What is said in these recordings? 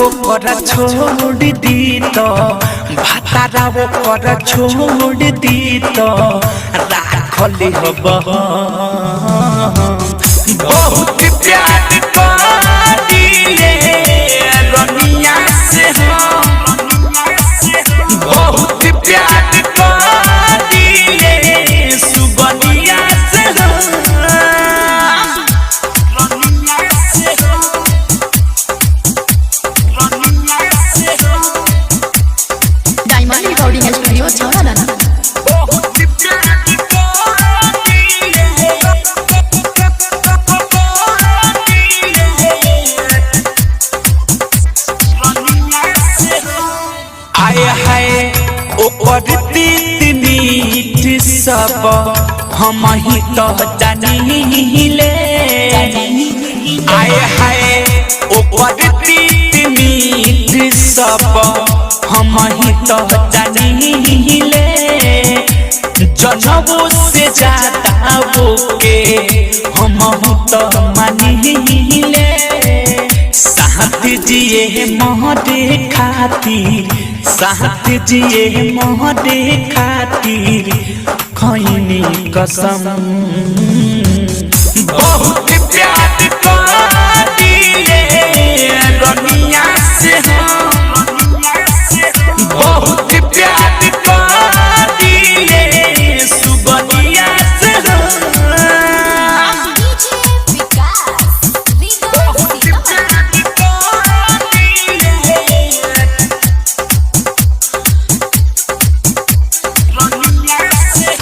वो कर छोड़ दी तो भातारा वो कर छोड़ दी तो राखली हब बहुत प्यार करिले रनिया से हम बहुत प्यार करिले सुबनिया से डायमंड रिकॉर्डिंग स्टूडियो छौड़ा सब हम ही तो जानिले आए हाय ओकर प्रीत मीठ सब हम ही तो जानिले जनबो से ज्यादा वो के हम तो मानिले साथ जिए मोहरे खातिर साथ जिए मोहरे खातिर खैनी कसम बहुत प्यार करिले रनिया से हम बहुत प्यार करिले सुबनिया से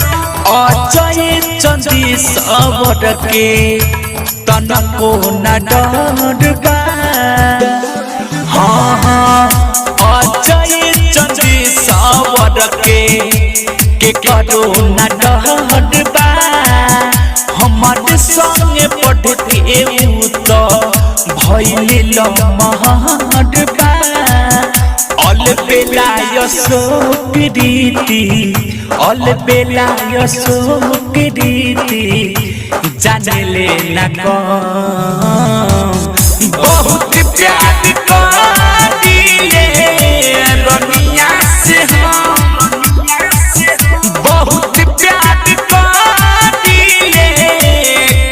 अजय चंदी सबर के तनको न डरबा हाँ हाँ अजय चंदी सबर के करो न डरबा हमर संगे पढ़ के तो भइले लमहरबा अल बेला यसो प्रीति अल बेला यसो प्रीति जानले न बहुत प्यार करिले रनिया से हम बहुत प्यार करिले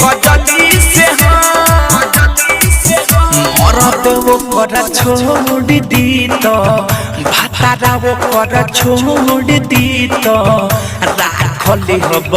कजली से हम मरद वो कर छोड़ दी तो भातारा वो कर छोड़ दी तो राखली हब